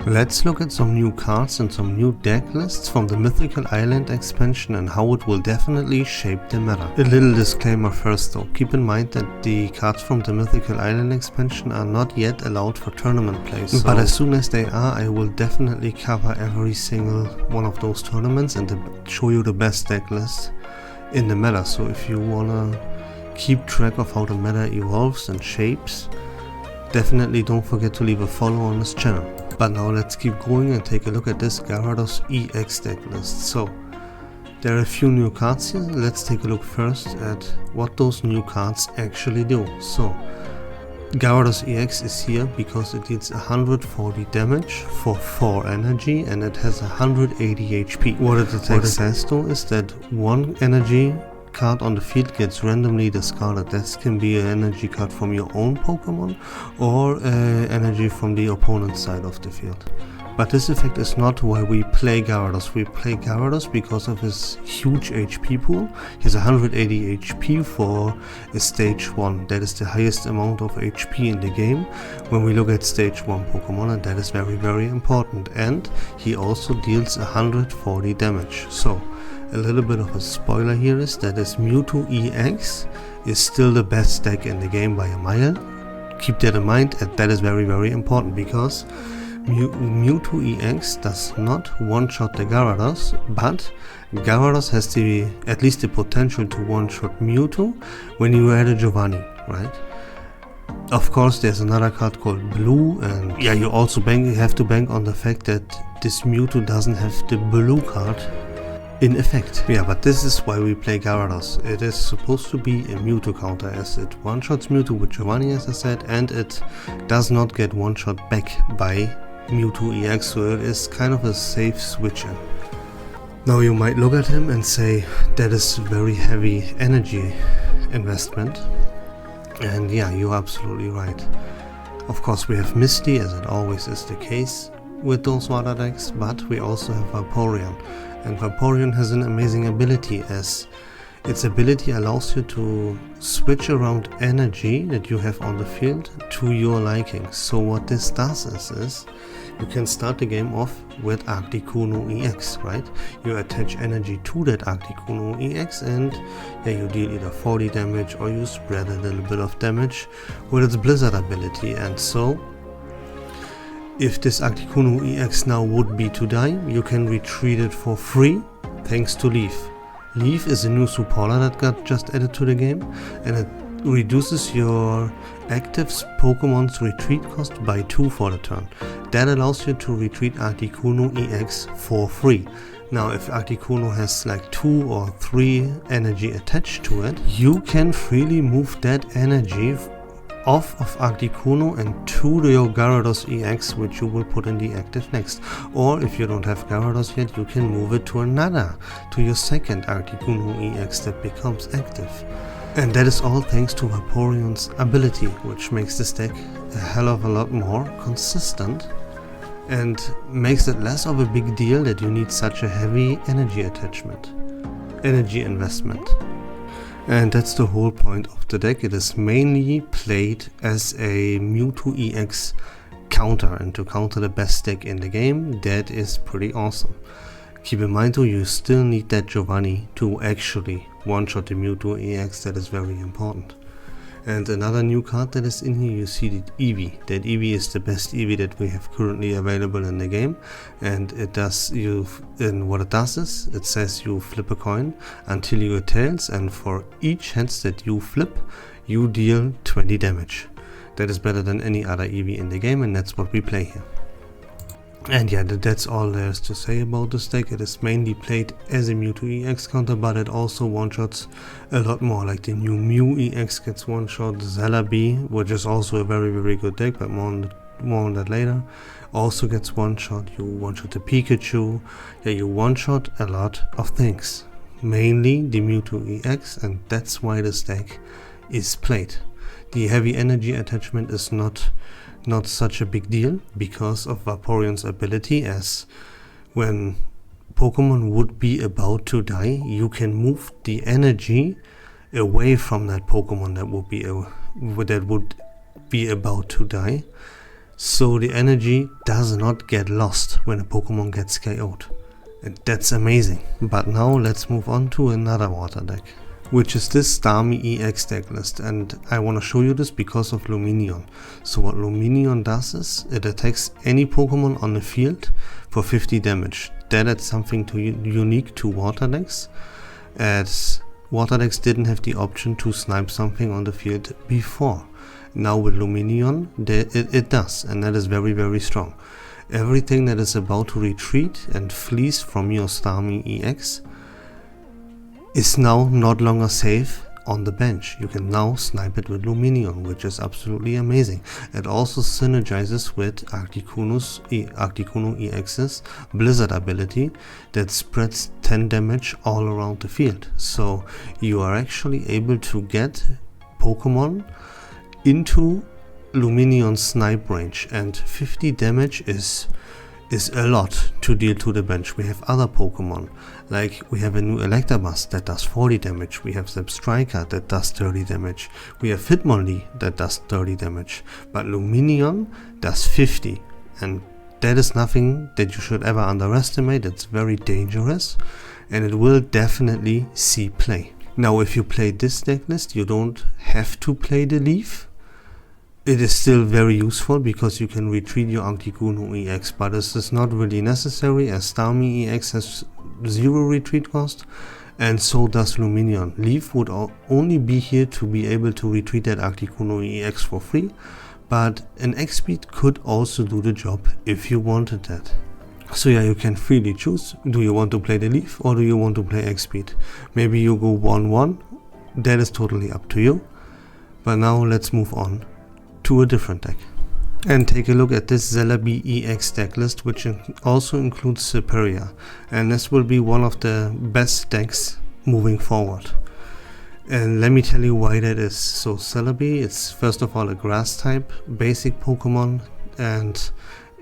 Let's look at some new cards and some new deck lists from the Mythical Island expansion and how it will definitely shape the meta. A little disclaimer first though, keep in mind that the cards from the Mythical Island expansion are not yet allowed for tournament play, but as soon as they are, I will definitely cover every single one of those tournaments and show you the best deck list in the meta. So if you wanna keep track of how the meta evolves and shapes, definitely don't forget to leave a follow on this channel. But now let's keep going and take a look at this Gyarados EX deck list. So there are a few new cards here. Let's take a look first at what those new cards actually do. So Gyarados EX is here because it deals 140 damage for 4 energy and it has 180 HP. What the text says though is that one energy card on the field gets randomly discarded. This can be an energy card from your own Pokemon or energy from the opponent's side of the field. But this effect is not why we play Gyarados. We play Gyarados because of his huge HP pool. He has 180 HP for a stage 1. That is the highest amount of HP in the game when we look at stage 1 Pokemon, and that is very, very important. And he also deals 140 damage. So a little bit of a spoiler here is that this Mewtwo EX is still the best deck in the game by a mile. Keep that in mind, and that is very, very important because Mewtwo EX does not one-shot the Gyarados, but Gyarados has at least the potential to one-shot Mewtwo when you add a Giovanni, right? Of course, there's another card called Blue, and yeah, you also have to bank on the fact that this Mewtwo doesn't have the Blue card in effect. Yeah, but this is why we play Gyarados. It is supposed to be a Mewtwo counter, as it one-shots Mewtwo with Giovanni, as I said, and it does not get one-shot back by Mewtwo EX, so it is kind of a safe switch in. Now you might look at him and say that is very heavy energy investment, and yeah, you're absolutely right. Of course we have Misty, as it always is the case with those water decks, but we also have Vaporeon. And Vaporeon has an amazing ability, as its ability allows you to switch around energy that you have on the field to your liking. So what this does is you can start the game off with Articuno EX, right? You attach energy to that Articuno EX and yeah, you deal either 40 damage or you spread a little bit of damage with its Blizzard ability. And so if this Articuno EX now would be to die, you can retreat it for free thanks to Leaf. Leaf is a new supporter that got just added to the game, and it reduces your active Pokemon's retreat cost by 2 for the turn. That allows you to retreat Articuno EX for free. Now if Articuno has like 2 or 3 energy attached to it, you can freely move that energy off of Articuno and to your Gyarados EX, which you will put in the active next. Or if you don't have Gyarados yet, you can move it to your second Articuno EX that becomes active. And that is all thanks to Vaporeon's ability, which makes this deck a hell of a lot more consistent and makes it less of a big deal that you need such a heavy energy investment. And that's the whole point of the deck. It is mainly played as a Mewtwo EX counter, and to counter the best deck in the game, that is pretty awesome. Keep in mind though, you still need that Giovanni to actually one-shot the Mewtwo EX. That is very important. And another new card that is in here, you see the Eevee. That Eevee is the best Eevee that we have currently available in the game, and what it does is it says you flip a coin until you get tails, and for each heads that you flip, you deal 20 damage. That is better than any other Eevee in the game, and that's what we play here. And yeah, that's all there is to say about this deck. It is mainly played as a Mewtwo EX counter, but it also one-shots a lot more, like the new Mew EX gets one-shot, Celebi, which is also a very, very good deck, but more on that later, also gets one-shot. You one-shot the Pikachu, yeah, you one-shot a lot of things, mainly the Mewtwo EX, and that's why this deck is played. The heavy energy attachment is not such a big deal because of Vaporeon's ability, as when Pokemon would be about to die, you can move the energy away from that Pokemon that would be about to die so the energy does not get lost when a Pokemon gets KO'd. And that's amazing. But now let's move on to another water deck, which is this Starmie EX deck list, and I want to show you this because of Lumineon. So what Lumineon does is it attacks any Pokemon on the field for 50 damage. That is something unique to water decks, as water decks didn't have the option to snipe something on the field before. Now with Lumineon it does, and that is very, very strong. Everything that is about to retreat and flees from your Starmie EX is now not longer safe on the bench. You can now snipe it with Lumineon, which is absolutely amazing. It also synergizes with Articuno EX's Blizzard ability that spreads 10 damage all around the field. So you are actually able to get Pokemon into Lumineon's snipe range, and 50 damage is a lot to deal to the bench. We have other Pokemon, like we have a new Electabuzz that does 40 damage, we have Zebstrika that does 30 damage, we have Hitmonlee that does 30 damage, but Lumineon does 50, and that is nothing that you should ever underestimate. It's very dangerous, and it will definitely see play. Now if you play this deck list, you don't have to play the Leaf. It is still very useful because you can retreat your Articuno EX, but this is not really necessary as Starmie EX has 0 retreat cost, and so does Lumineon. Leaf would only be here to be able to retreat that Articuno EX for free, but an X-Speed could also do the job if you wanted that. So yeah, you can freely choose. Do you want to play the Leaf or do you want to play X-Speed? Maybe you go 1-1, that is totally up to you. But now let's move on to a different deck and take a look at this Celebi EX deck list, which also includes Superior, and this will be one of the best decks moving forward. And let me tell you why that is. So Celebi, it's first of all a grass type basic Pokemon, and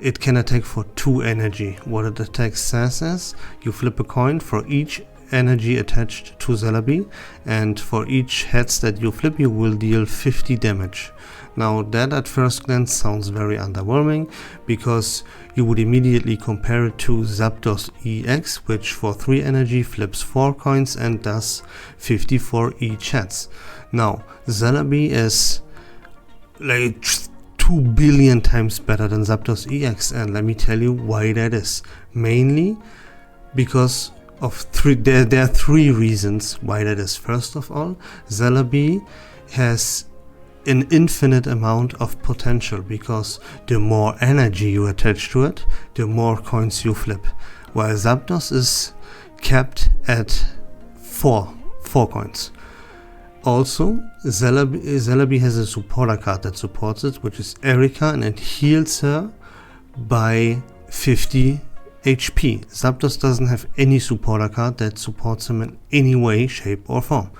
it can attack for 2 energy. What it attacks says is you flip a coin for each energy attached to Celebi, and for each heads that you flip you will deal 50 damage. Now that at first glance sounds very underwhelming, because you would immediately compare it to Zapdos EX, which for 3 energy flips 4 coins and does 50 for each heads. Now Celebi is like 2 billion times better than Zapdos EX, and let me tell you why that is. Mainly because of there are 3 reasons why that is. First of all, Celebi has an infinite amount of potential, because the more energy you attach to it, the more coins you flip, while Zapdos is capped at 4 coins. Also, Celebi has a supporter card that supports it, which is Erika, and it heals her by 50 HP. Zapdos doesn't have any supporter card that supports him in any way, shape or form.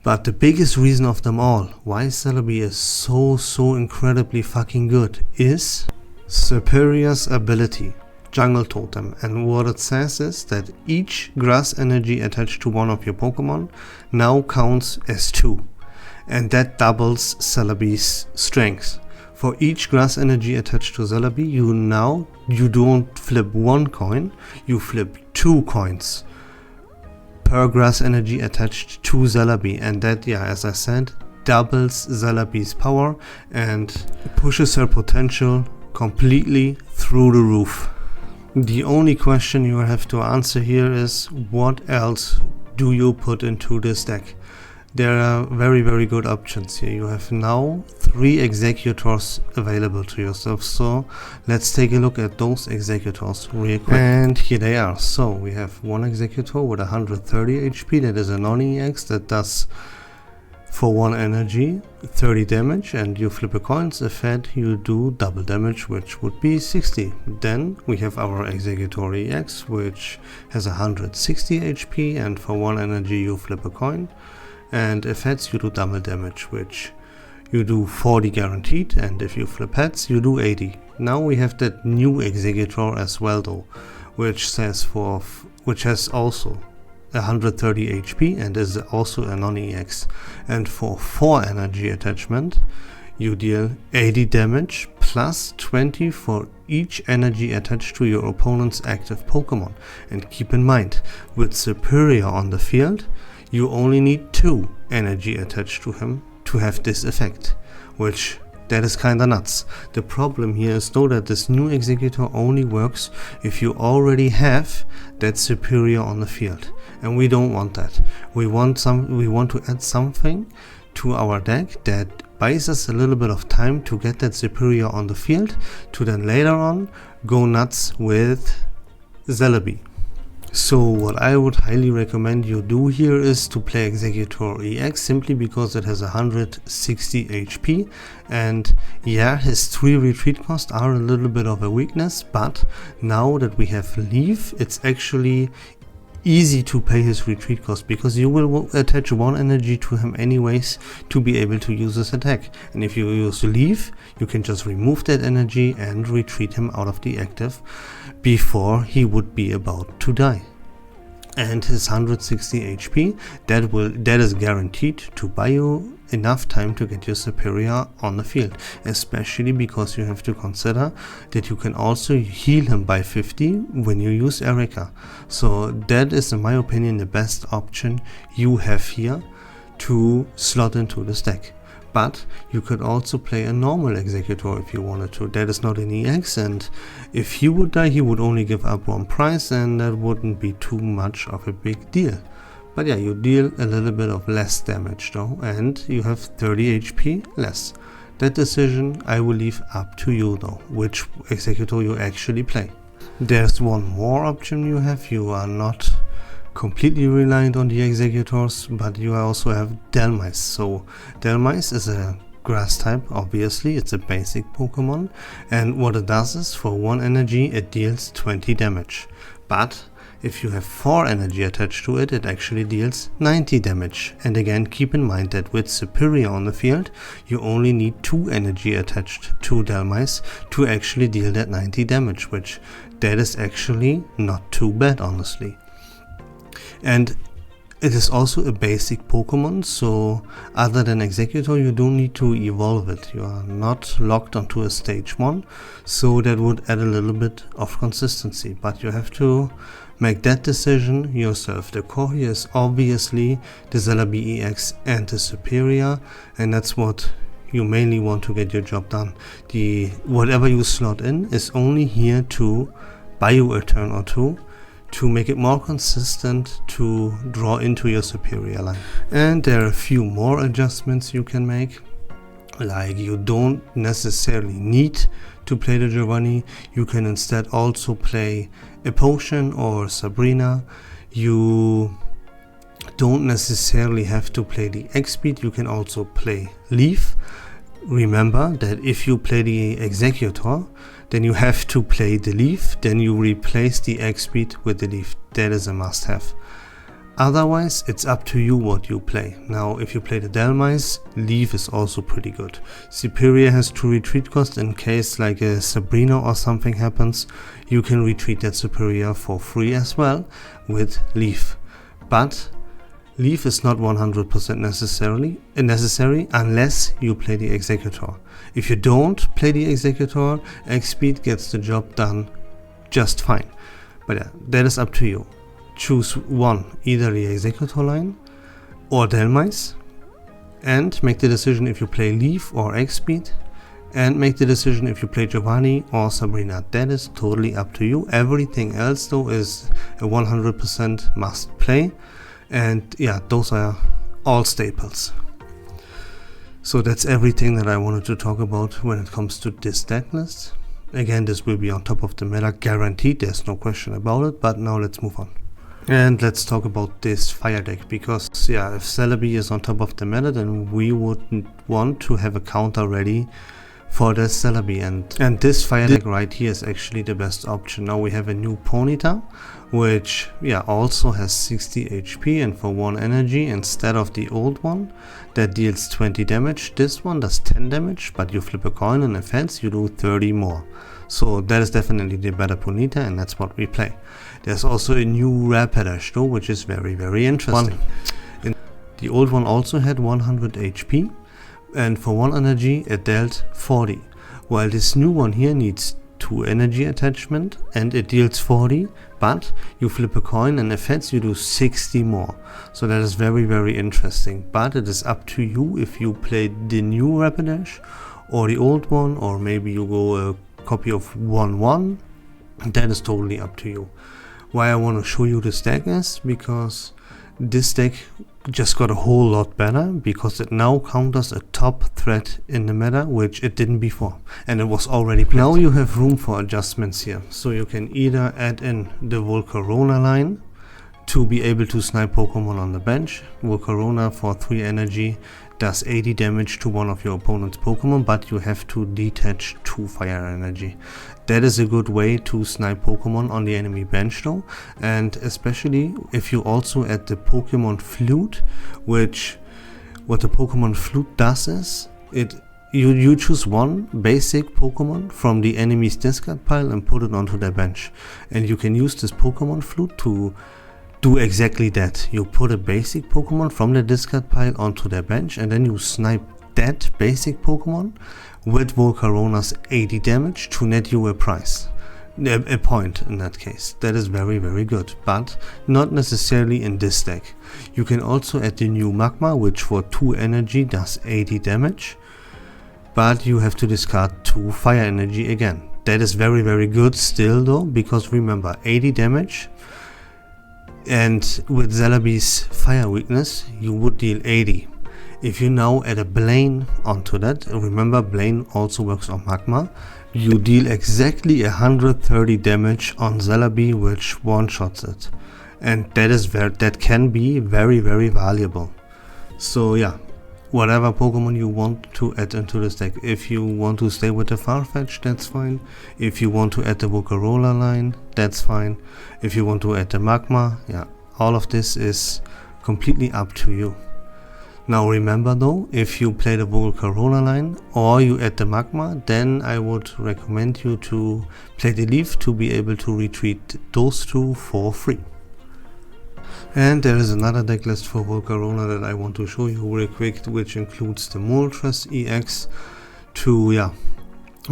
But the biggest reason of them all why Celebi is so incredibly fucking good is Superior's ability, Jungle Totem, and what it says is that each grass energy attached to one of your Pokemon now counts as 2, and that doubles Celebi's strength. For each grass energy attached to Celebi, you don't flip 1 coin, you flip 2 coins per grass energy attached to Celebi, and that, yeah, as I said, doubles Celebi's power and pushes her potential completely through the roof. The only question you have to answer here is, what else do you put into this deck? There are very good options here. You have now 3 executors available to yourself, so let's take a look at those executors real quick. And here they are. So we have one executor with 130 HP, that is a non-EX that does for 1 energy 30 damage, and you flip a coin. If fed, you do double damage, which would be 60. Then we have our Executor EX, which has 160 HP, and for 1 energy you flip a coin. And if heads, you do double damage, which you do 40 guaranteed, and if you flip heads, you do 80. Now we have that new Executor as well though, which has also 130 HP and is also a non-EX. And for 4 energy attachment, you deal 80 damage plus 20 for each energy attached to your opponent's active Pokemon. And keep in mind, with Superior on the field, you only need 2 energy attached to him to have this effect, which that is kinda nuts. The problem here is though that this new Executor only works if you already have that Superior on the field, and we don't want that. We want to add something to our deck that buys us a little bit of time to get that Superior on the field, to then later on go nuts with Celebi. So what I would highly recommend you do here is to play Executor EX, simply because it has 160 HP, and yeah, his 3 retreat costs are a little bit of a weakness, but now that we have Leaf, it's actually easy to pay his retreat cost, because you will attach 1 energy to him anyways to be able to use his attack, and if you use Leaf, you can just remove that energy and retreat him out of the active before he would be about to die. And his 160 HP, that is guaranteed to buy you enough time to get your Superior on the field, especially because you have to consider that you can also heal him by 50 when you use Erica. So that is, in my opinion, the best option you have here to slot into this deck. But you could also play a normal Executor if you wanted to. That is not an EX, and if he would die, he would only give up 1 price, and that wouldn't be too much of a big deal. But yeah, you deal a little bit of less damage though, and you have 30 HP less. That decision I will leave up to you though, which Executor you actually play. There's one more option you have. You are not completely reliant on the Executors, but you also have Dhelmise. So Dhelmise is a grass type, obviously, it's a basic Pokemon, and what it does is for 1 energy it deals 20 damage. But if you have 4 energy attached to it, it actually deals 90 damage. And again, keep in mind that with Superior on the field, you only need 2 energy attached to Dhelmise to actually deal that 90 damage, which that is actually not too bad, honestly. And it is also a basic Pokemon, so other than Executor, you don't need to evolve it. You are not locked onto a stage 1, so that would add a little bit of consistency, but you have to make that decision yourself. The core here is obviously the Celebi EX and the Superior, and that's what you mainly want to get your job done. Whatever you slot in is only here to buy you a turn or two, to make it more consistent to draw into your Superior line. And there are a few more adjustments you can make, like you don't necessarily need to play the Giovanni, you can instead also play a Potion or Sabrina. You don't necessarily have to play the X-Speed, you can also play Leaf. Remember that if you play the Executor, then you have to play the Leaf, then you replace the X-Speed with the Leaf. That is a must-have. Otherwise, it's up to you what you play. Now, if you play the Dhelmise, Leaf is also pretty good. Superior has 2 retreat costs in case like a Sabrina or something happens. You can retreat that Superior for free as well with Leaf. But Leaf is not 100% necessary unless you play the Executor. If you don't play the Executor, X-Speed gets the job done just fine. But yeah, that is up to you. Choose one, either the Executor line or Dhelmise, and make the decision if you play Leaf or X-Speed, and make the decision if you play Giovanni or Sabrina. That is totally up to you. Everything else though is a 100% must play. And yeah, those are all staples. So that's everything that I wanted to talk about when it comes to this deck list. Again, this will be on top of the meta, guaranteed, there's no question about it, but now let's move on. And let's talk about this fire deck, because yeah, if Celebi is on top of the meta, then we would want to have a counter ready for the Celebi, and this fire deck right here is actually the best option. Now we have a new Ponyta, which yeah also has 60 HP, and for 1 energy instead of the old one that deals 20 damage, this one does 10 damage, but you flip a coin and offense you do 30 more. So that is definitely the better Ponyta, and that's what we play. There's also a new Rapidash though, which is very interesting. The old one also had 100 HP, and for 1 energy it dealt 40, while this new one here needs 2 energy attachment and it deals 40, but you flip a coin and if heads you do 60 more. So that is very interesting, but it is up to you if you play the new Rapidash or the old one, or maybe you go a copy of 1-1. That is totally up to you. Why I want to show you this deck is because this deck just got a whole lot better, because it now counters a top threat in the meta, which it didn't before, and it was already played. Now you have room for adjustments here, so you can either add in the Volcarona line to be able to snipe Pokemon on the bench. Volcarona for 3 energy does 80 damage to one of your opponent's Pokemon, but you have to detach 2 fire energy. That is a good way to snipe Pokemon on the enemy bench though, and especially if you also add the Pokemon Flute, which what the Pokemon Flute does is you choose one basic Pokemon from the enemy's discard pile and put it onto their bench, and you can use this Pokemon Flute to do exactly that. You put a basic Pokemon from the discard pile onto their bench, and then you snipe that basic Pokemon with Volcarona's 80 damage to net you a prize. A point in that case. That is very good, but not necessarily in this deck. You can also add the new Magma, which for 2 energy does 80 damage, but you have to discard 2 fire energy again. That is very good still though, because remember, 80 damage, and with Celebi's fire weakness you would deal 80. If you now add a Blaine onto that, remember Blaine also works on Magma, you deal exactly 130 damage on Celebi, which one-shots it, and that can be very valuable. So yeah, whatever Pokemon you want to add into this deck. If you want to stay with the Farfetch, that's fine. If you want to add the Volcarona line, that's fine. If you want to add the Magma, yeah, all of this is completely up to you. Now remember though, if you play the Volcarona line or you add the Magma, then I would recommend you to play the Leaf to be able to retreat those 2 for free. And there is another deck list for Volcarona that I want to show you real quick, which includes the Moltres EX to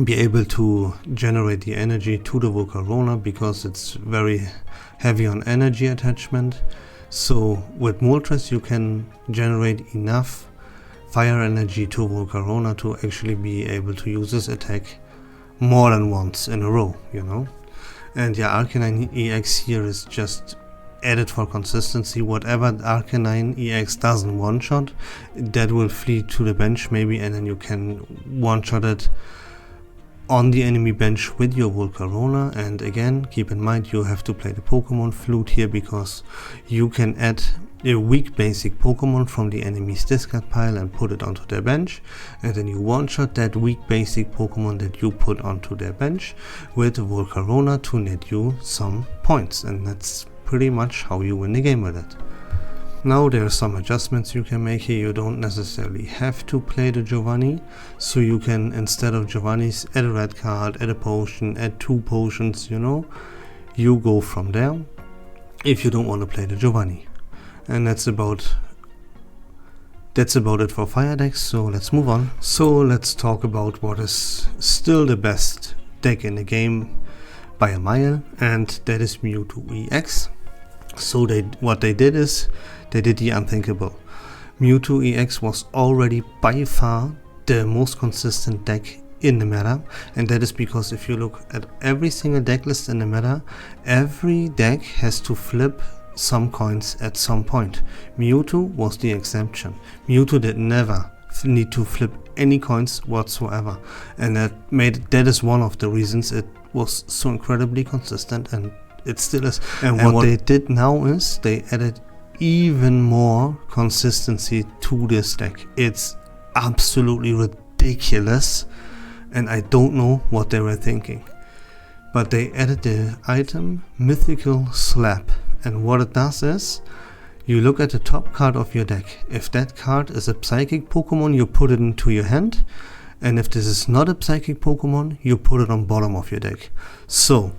be able to generate the energy to the Volcarona, because it's very heavy on energy attachment. So with Moltres you can generate enough fire energy to Volcarona to actually be able to use this attack more than once in a row, you know. And yeah, Arcanine EX here is just added for consistency. Whatever Arcanine EX doesn't one-shot, that will flee to the bench maybe, and then you can one-shot it on the enemy bench with your Volcarona. And again, keep in mind you have to play the Pokemon Flute here, because you can add a weak basic Pokemon from the enemy's discard pile and put it onto their bench, and then you one-shot that weak basic Pokemon that you put onto their bench with Volcarona to net you some points, and that's pretty much how you win the game with it. Now there are some adjustments you can make here. You don't necessarily have to play the Giovanni, so you can, instead of Giovanni's, add a red card, add a potion, add 2 potions, you know. You go from there if you don't want to play the Giovanni. And that's about it for fire decks, so let's move on. So let's talk about what is still the best deck in the game by a mile, and that is Mewtwo EX. So what they did is they did the unthinkable. Mewtwo EX was already by far the most consistent deck in the meta, and that is because if you look at every single deck list in the meta, every deck has to flip some coins at some point. Mewtwo was the exception. Mewtwo did never need to flip any coins whatsoever, and that is one of the reasons it was so incredibly consistent, and it still is. And what they did now is they added even more consistency to this deck. It's absolutely ridiculous, and I don't know what they were thinking. But they added the item Mythical Slap, and what it does is you look at the top card of your deck. If that card is a psychic Pokemon, you put it into your hand, and if this is not a psychic Pokemon, you put it on bottom of your deck. So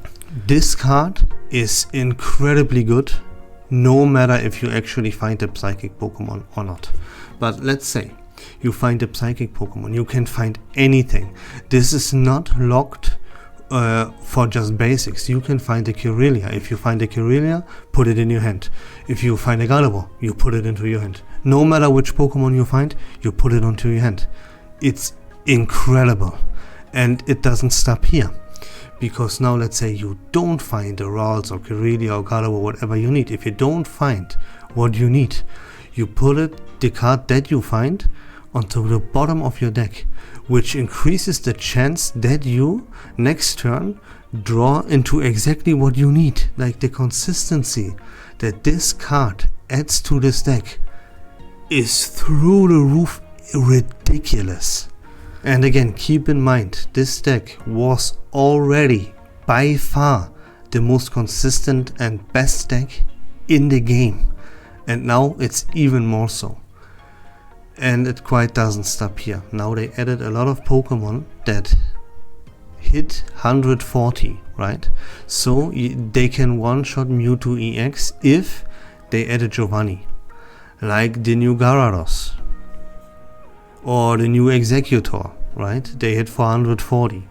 this card is incredibly good, no matter if you actually find a psychic Pokemon or not. But let's say you find a psychic Pokemon, you can find anything. This is not locked for just basics. You can find a Kirlia. If you find a Kirlia, put it in your hand. If you find a Gardevoir, you put it into your hand. No matter which Pokemon you find, you put it onto your hand. It's incredible. And it doesn't stop here. Because now let's say you don't find a Ralts or Kirlia or Gardevoir, whatever you need. If you don't find what you need, you put the card that you find onto the bottom of your deck, which increases the chance that you next turn draw into exactly what you need. Like the consistency that this card adds to this deck is through the roof ridiculous. And again, keep in mind, this deck was already by far the most consistent and best deck in the game, and now it's even more so. And it quite doesn't stop here. Now they added a lot of Pokemon that hit 140, right? So they can one-shot Mewtwo EX if they added Giovanni, like the new Gyarados or the new Executor, right? They hit 440.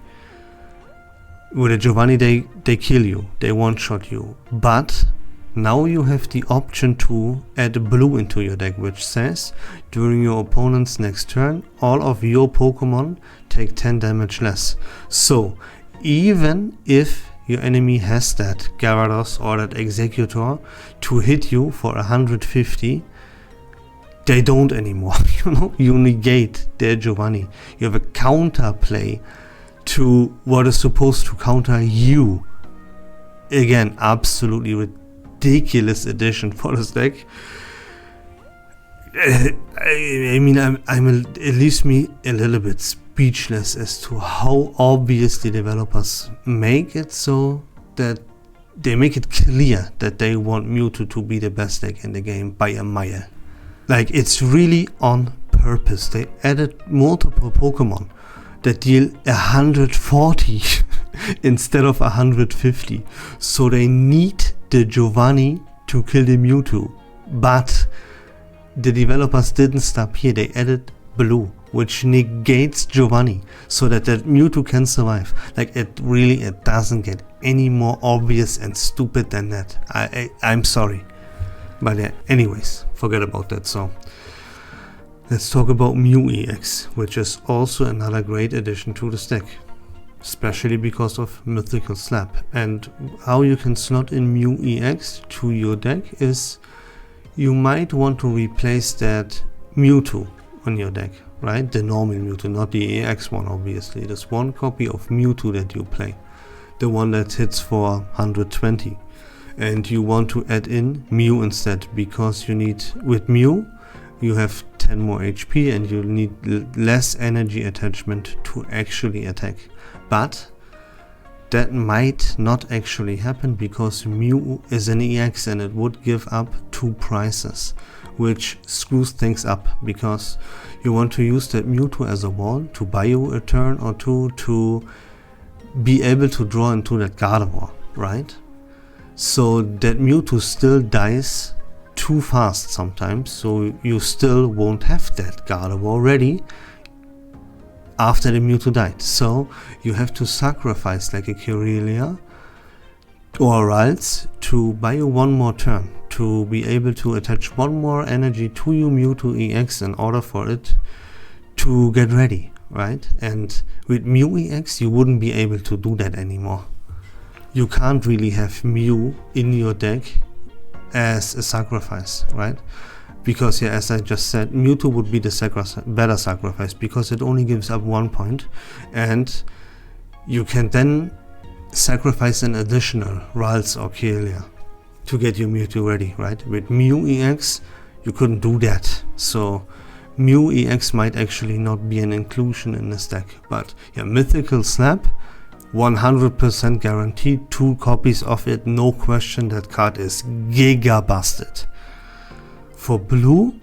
With a Giovanni they kill you, they one-shot you. But now you have the option to add blue into your deck, which says during your opponent's next turn, all of your Pokemon take 10 damage less. So even if your enemy has that Gyarados or that Executor to hit you for 150, they don't anymore. You know, you negate their Giovanni. You have a counterplay to what is supposed to counter you. Again, absolutely ridiculous addition for this deck. I mean, it leaves me a little bit speechless as to how obviously developers make it so that they make it clear that they want Mewtwo to be the best deck in the game by a mile. Like, it's really on purpose. They added multiple Pokemon that deal 140 instead of 150. So they need the Giovanni to kill the Mewtwo. But the developers didn't stop here. They added blue, which negates Giovanni so that Mewtwo can survive. Like, it doesn't get any more obvious and stupid than that. I'm sorry. But yeah, anyways, forget about that. So let's talk about Mew EX, which is also another great addition to this deck, especially because of Mythical Slap. And how you can slot in Mew EX to your deck is you might want to replace that Mewtwo on your deck, right? The normal Mewtwo, not the EX one, obviously. There's one copy of Mewtwo that you play, the one that hits for 120. And you want to add in Mew instead, because you need, with Mew, you have 10 more HP and you need less energy attachment to actually attack. But that might not actually happen because Mew is an EX and it would give up 2 prices, which screws things up, because you want to use that Mewtwo as a wall to buy you a turn or two to be able to draw into that Gardevoir, right? So that Mewtwo still dies too fast sometimes, so you still won't have that Gardevoir ready after the Mewtwo died. So you have to sacrifice like a Kirlia or Ralts to buy you one more turn to be able to attach one more energy to your Mewtwo EX in order for it to get ready, right? And with Mew EX you wouldn't be able to do that anymore. You can't really have Mew in your deck as a sacrifice, right? Because yeah, as I just said, Mewtwo would be the better sacrifice because it only gives up 1 point, and you can then sacrifice an additional Ralts or Kirlia to get your Mewtwo ready, right? With Mew EX you couldn't do that, so Mew EX might actually not be an inclusion in this deck. But yeah, Mythical Slap, 100% guaranteed, 2 copies of it, no question. That card is giga busted. For blue,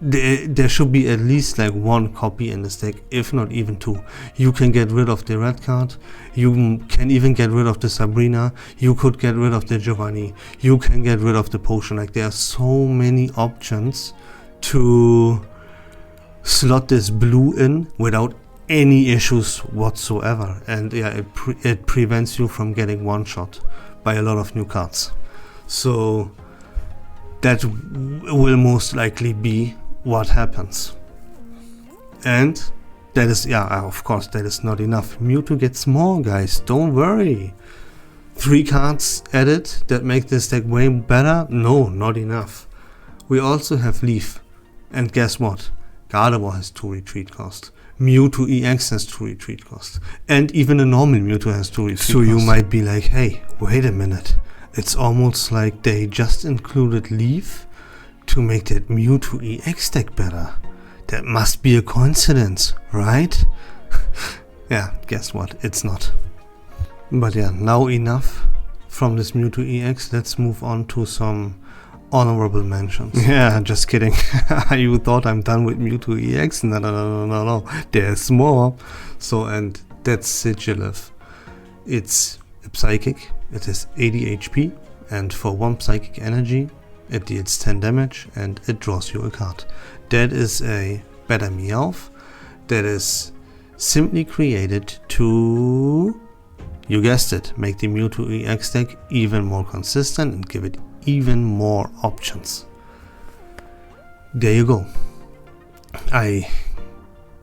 there should be at least like 1 copy in this deck, if not even 2. You can get rid of the red card, you can even get rid of the Sabrina, you could get rid of the Giovanni, you can get rid of the potion. Like, there are so many options to slot this blue in without any issues whatsoever, and yeah, it prevents you from getting one shot by a lot of new cards. So that will most likely be what happens. And that is, yeah, of course, that is not enough. Mewtwo gets more, guys, don't worry. 3 cards added that make this deck way better? No, not enough. We also have Leaf, and guess what? Gardevoir has 2 retreat cost. Mewtwo EX has 2 retreat cost. And even a normal Mewtwo has 2 retreat cost. So you might be like, hey, wait a minute. It's almost like they just included Leaf to make that Mewtwo EX deck better. That must be a coincidence, right? Yeah, guess what? It's not. But yeah, now enough from this Mewtwo EX. Let's move on to some honorable mentions. Yeah, just kidding. You thought I'm done with Mewtwo EX? No. There's more. So, and that's Sigilif. It's a psychic. It has 80 HP, and for 1 psychic energy, it deals 10 damage and it draws you a card. That is a better Meowth that is simply created to, you guessed it, make the Mewtwo EX deck even more consistent and give it even more options. There you go. I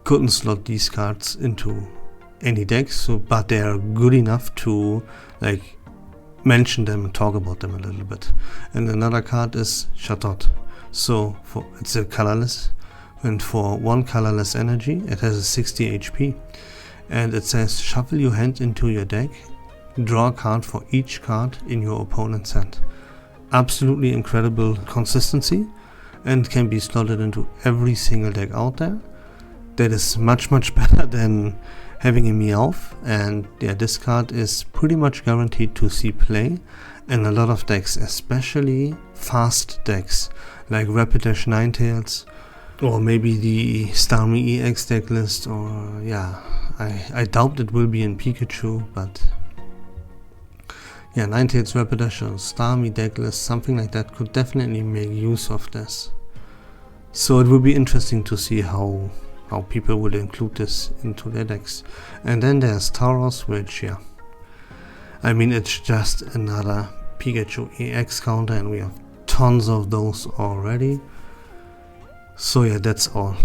couldn't slot these cards into any decks, but they are good enough to like mention them and talk about them a little bit. And another card is Chatot. So it's a colorless, and for 1 colorless energy it has a 60 HP, and it says shuffle your hand into your deck, draw a card for each card in your opponent's hand. Absolutely incredible consistency, and can be slotted into every single deck out there. That is much better than having a Meowth, and yeah, this card is pretty much guaranteed to see play in a lot of decks, especially fast decks like Rapidash Ninetales, or maybe the Starmie EX deck list, or yeah, I doubt it will be in Pikachu, but yeah, Ninetales, Rapidash or Starmie deck list, something like that could definitely make use of this. So it will be interesting to see how people will include this into their decks. And then there's Tauros, which, yeah, I mean, it's just another Pikachu EX counter, and we have tons of those already. So yeah, that's all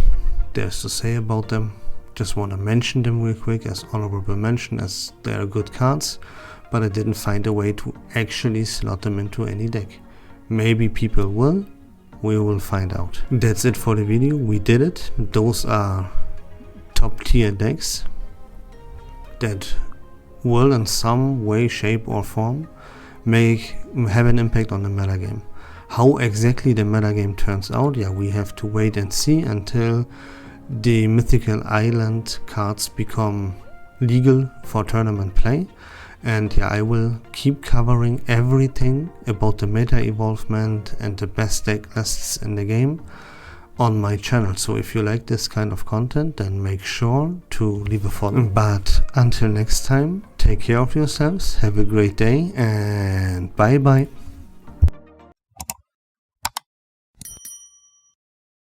there's to say about them. Just want to mention them real quick as honorable mention, as they are good cards, but I didn't find a way to actually slot them into any deck. Maybe people will. We will find out. That's it for the video. We did it. Those are top tier decks that will in some way, shape or form have an impact on the metagame. How exactly the metagame turns out, yeah, we have to wait and see until the Mythical Island cards become legal for tournament play. And yeah, I will keep covering everything about the meta evolvement and the best deck lists in the game on my channel. So if you like this kind of content, then make sure to leave a follow. But until next time, take care of yourselves, have a great day, and bye bye.